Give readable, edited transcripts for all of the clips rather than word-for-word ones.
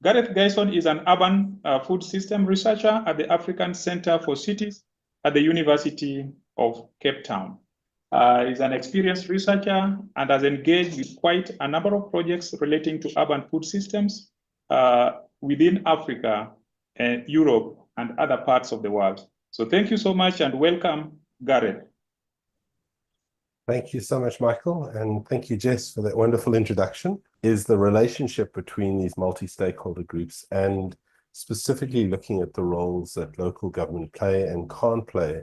Gareth Gaison is an urban food system researcher at the African Center for Cities at the University of Cape Town. He's an experienced researcher and has engaged with quite a number of projects relating to urban food systems within Africa, Europe, and other parts of the world. So thank you so much and welcome, Gareth. Thank you so much, Michael, and thank you, Jess, for that wonderful introduction. Is the relationship between these multi-stakeholder groups and specifically looking at the roles that local government play and can't play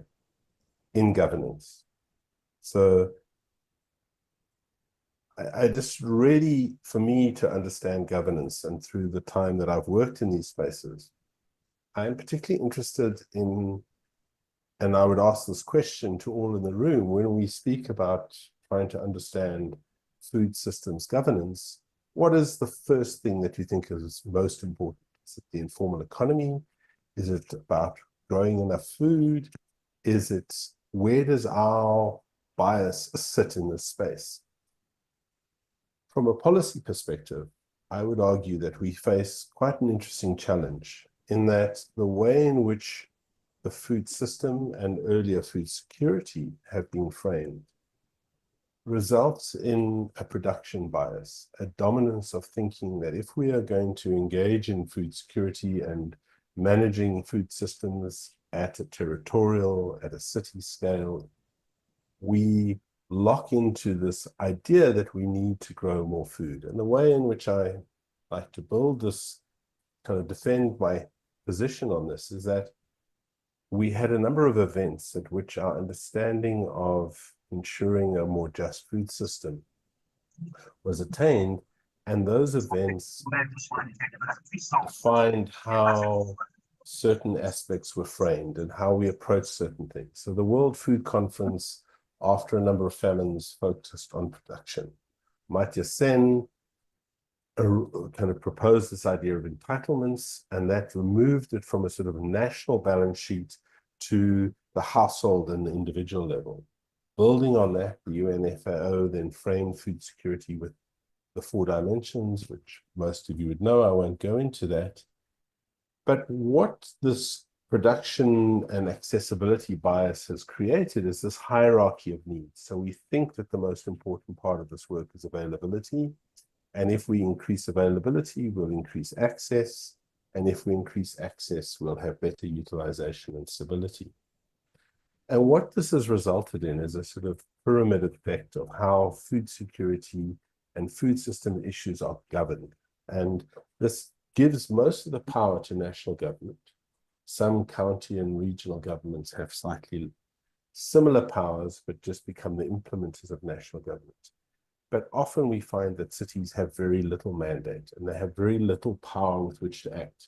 in governance. So I just really, for me to understand governance and through the time that I've worked in these spaces, I'm particularly interested in, and I would ask this question to all in the room, when we speak about trying to understand food systems governance, what is the first thing that you think is most important? Is it the informal economy? Is it about growing enough food? Is it, where does our bias sit in this space? From a policy perspective, I would argue that we face quite an interesting challenge in that the way in which the food system and earlier food security have been framed results in a production bias, a dominance of thinking that if we are going to engage in food security and managing food systems at a territorial, at a city scale, we lock into this idea that we need to grow more food. And the way in which I like to build this, kind of defend my position on this, is that we had a number of events at which our understanding of ensuring a more just food system was attained, and those events defined how certain aspects were framed and how we approach certain things. So the World Food Conference, after a number of famines, focused on production. Amartya Sen kind of proposed this idea of entitlements, and that removed it from a sort of national balance sheet to the household and the individual level. Building on that, the UNFAO then framed food security with the 4 dimensions, which most of you would know. I won't go into that. But what this production and accessibility bias has created is this hierarchy of needs. So we think that the most important part of this work is availability. And if we increase availability, we'll increase access. And if we increase access, we'll have better utilization and stability. And what this has resulted in is a sort of pyramid effect of how food security and food system issues are governed. And this gives most of the power to national government. Some county and regional governments have slightly similar powers, but just become the implementers of national government. But often we find that cities have very little mandate and they have very little power with which to act.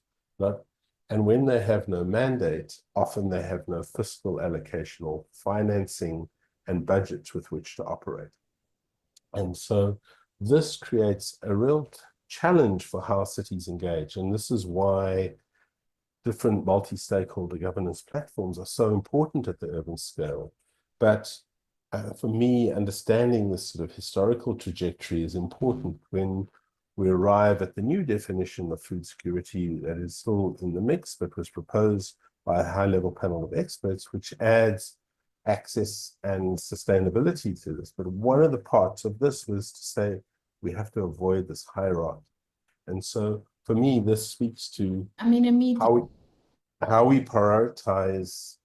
And when they have no mandate, often they have no fiscal allocation or financing and budgets with which to operate. And so this creates a real challenge for how cities engage. And this is why different multi-stakeholder governance platforms are so important at the urban scale. But for me, understanding this sort of historical trajectory is important when we arrive at the new definition of food security that is still in the mix, but was proposed by a high-level panel of experts, which adds access and sustainability to this. But one of the parts of this was to say we have to avoid this hierarchy. And so for me, this speaks to how we prioritize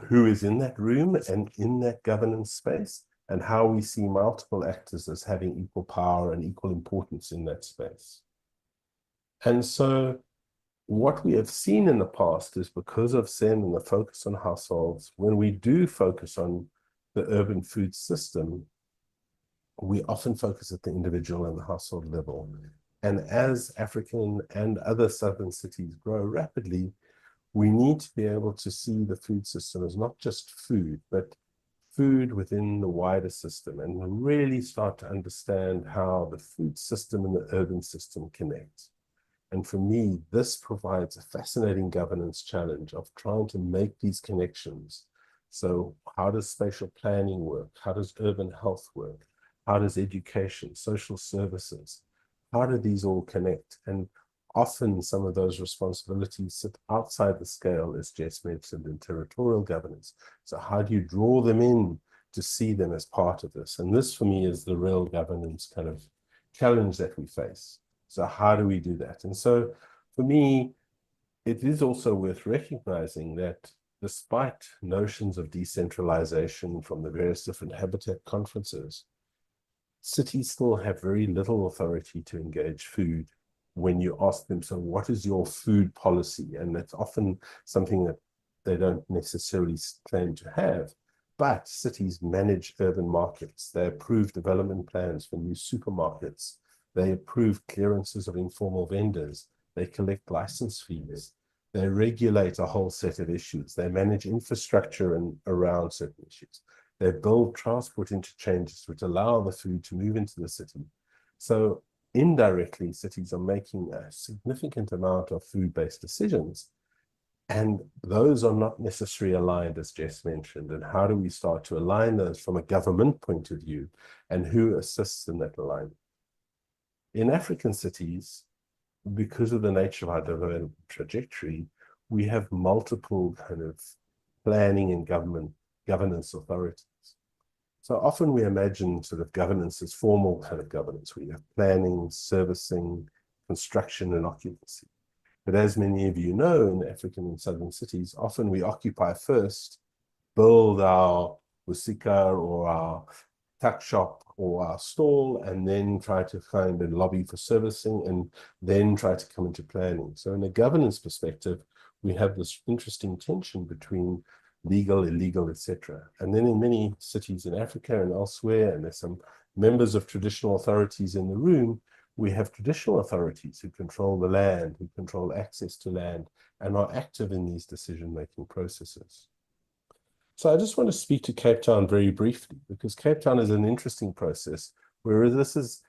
who is in that room and in that governance space, and how we see multiple actors as having equal power and equal importance in that space. And so what we have seen in the past is, because of SEN and the focus on households, when we do focus on the urban food system, we often focus at the individual and the household level. And as African and other southern cities grow rapidly, we need to be able to see the food system as not just food, but food within the wider system, and really start to understand how the food system and the urban system connect. And for me, this provides a fascinating governance challenge of trying to make these connections. So how does spatial planning work? How does urban health work? How does education, social services, how do these all connect? And often some of those responsibilities sit outside the scale, as Jess mentioned, in territorial governance. So how do you draw them in to see them as part of this? And this, for me, is the real governance kind of challenge that we face. So how do we do that? And so for me, it is also worth recognizing that despite notions of decentralization from the various different habitat conferences, cities still have very little authority to engage food when you ask them, so what is your food policy? And that's often something that they don't necessarily claim to have. But cities manage urban markets. They approve development plans for new supermarkets. They approve clearances of informal vendors. They collect license fees. They regulate a whole set of issues. They manage infrastructure and around certain issues. They build transport interchanges which allow the food to move into the city. So indirectly, cities are making a significant amount of food-based decisions. And those are not necessarily aligned, as Jess mentioned. And how do we start to align those from a government point of view? And who assists in that alignment? In African cities, because of the nature of our development trajectory, we have multiple kind of planning and governance authorities. So often we imagine sort of governance as formal kind of governance. We have planning, servicing, construction, and occupancy. But as many of you know, in African and southern cities, often we occupy first, build our wasika or our tuck shop or our stall, and then try to kind of lobby for servicing, and then try to come into planning. So in a governance perspective, we have this interesting tension between legal, illegal, etc. And then in many cities in Africa and elsewhere, and there's some members of traditional authorities in the room, we have traditional authorities who control the land, who control access to land, and are active in these decision-making processes. So I just want to speak to Cape Town very briefly, because Cape Town is an interesting process, whereas this is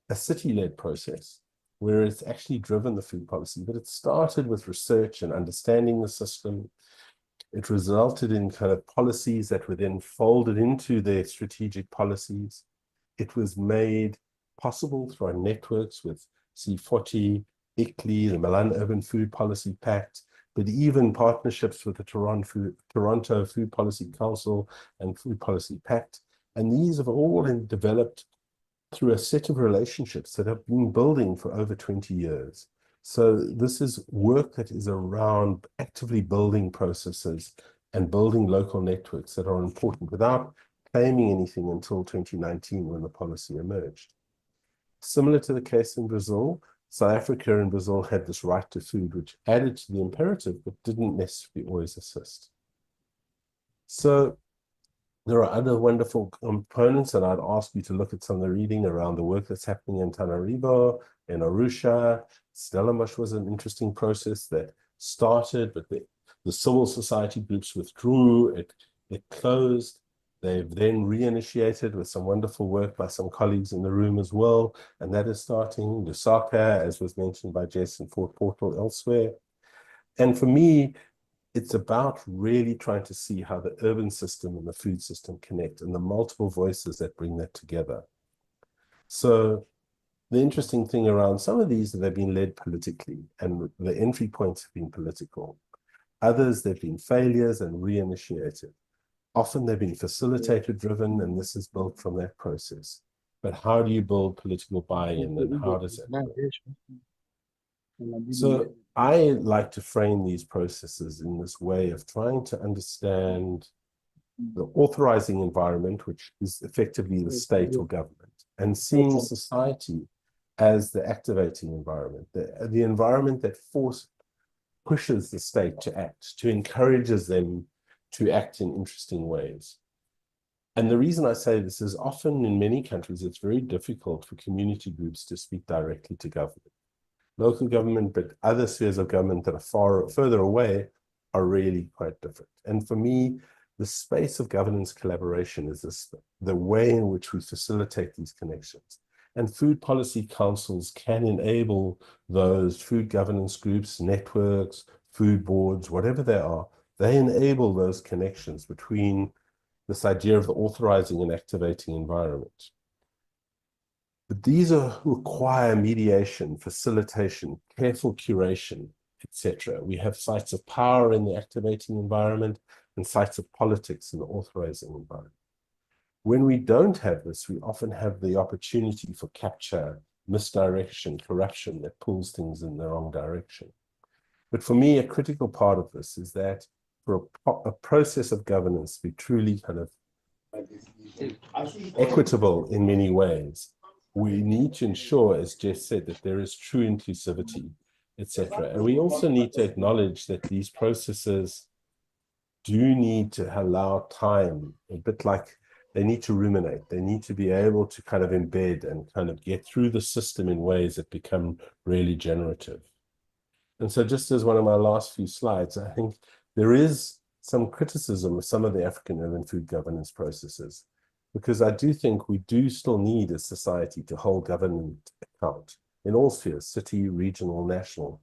a city-led process, where it's actually driven the food policy, but it started with research and understanding the system. It resulted in kind of policies that were then folded into their strategic policies. It was made possible through our networks with C40, ICLEI, the Milan Urban Food Policy Pact, but even partnerships with the Toronto Food Policy Council and Food Policy Pact. And these have all been developed through a set of relationships that have been building for over 20 years. So this is work that is around actively building processes and building local networks that are important without claiming anything until 2019 when the policy emerged. Similar to the case in Brazil, South Africa and Brazil had this right to food, which added to the imperative, but didn't necessarily always assist. So there are other wonderful components, and I'd ask you to look at some of the reading around the work that's happening in Tanaribo, in Arusha. Stellenbosch was an interesting process that started, but the civil society groups withdrew, it closed. They've then reinitiated with some wonderful work by some colleagues in the room as well, and that is starting. Lusaka, as was mentioned by Jess, in Fort Portal elsewhere. And for me, it's about really trying to see how the urban system and the food system connect, and the multiple voices that bring that together. So the interesting thing around some of these, they've been led politically, and the entry points have been political. Others, they've been failures and reinitiated. Often they've been facilitator driven, and this is built from that process. But how do you build political buy-in, and how does it work? So I like to frame these processes in this way of trying to understand the authorizing environment, which is effectively the state or government, and seeing society as the activating environment, the environment that pushes the state to act, to encourages them to act in interesting ways. And the reason I say this is often in many countries, it's very difficult for community groups to speak directly to government. Local government, but other spheres of government that are further away are really quite different. And for me, the space of governance collaboration is the way in which we facilitate these connections. And food policy councils can enable those food governance groups, networks, food boards, whatever they are, they enable those connections between this idea of the authorizing and activating environment. But these require mediation, facilitation, careful curation, etc. We have sites of power in the activating environment and sites of politics in the authorizing environment. When we don't have this, we often have the opportunity for capture, misdirection, corruption that pulls things in the wrong direction. But for me, a critical part of this is that for a process of governance to be truly kind of equitable in many ways, we need to ensure, as Jeff said, that there is true inclusivity, etc. And we also need to acknowledge that these processes do need to allow time, a bit like they need to ruminate. They need to be able to kind of embed and kind of get through the system in ways that become really generative. And so just as one of my last few slides, I think there is some criticism of some of the African urban food governance processes, because I do think we do still need a society to hold government account in all spheres, city, regional, national,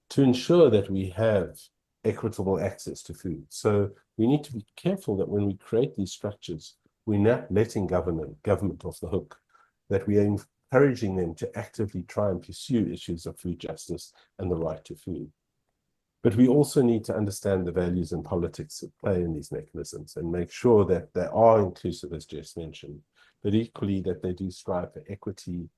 to ensure that we have equitable access to food. So we need to be careful that when we create these structures, we're not letting government off the hook, that we are encouraging them to actively try and pursue issues of food justice and the right to food. But we also need to understand the values and politics at play in these mechanisms and make sure that they are inclusive, as Jess mentioned, but equally that they do strive for equity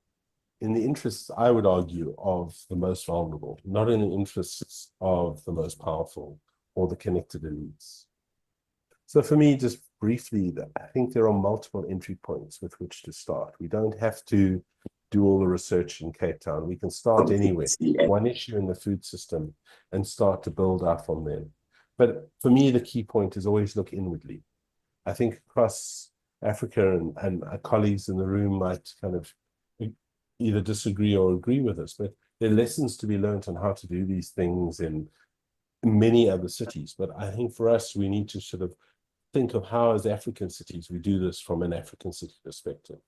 in the interests, I would argue, of the most vulnerable, not in the interests of the most powerful or the connected elites. So for me, just briefly, I think there are multiple entry points with which to start. We don't have to do all the research in Cape Town. We can start anywhere, one issue in the food system, and start to build up from there. But for me, the key point is always look inwardly. I think across Africa, and our colleagues in the room might kind of either disagree or agree with us, but there are lessons to be learned on how to do these things in many other cities. But I think for us, we need to sort of think of how, as African cities, we do this from an African city perspective.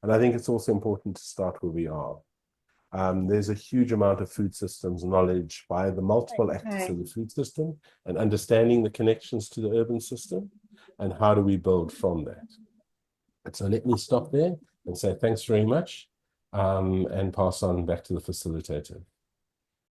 And I think it's also important to start where we are. There's a huge amount of food systems knowledge by the multiple actors of the food system, and understanding the connections to the urban system, and how do we build from that. And so let me stop there and say thanks very much, and pass on back to the facilitator.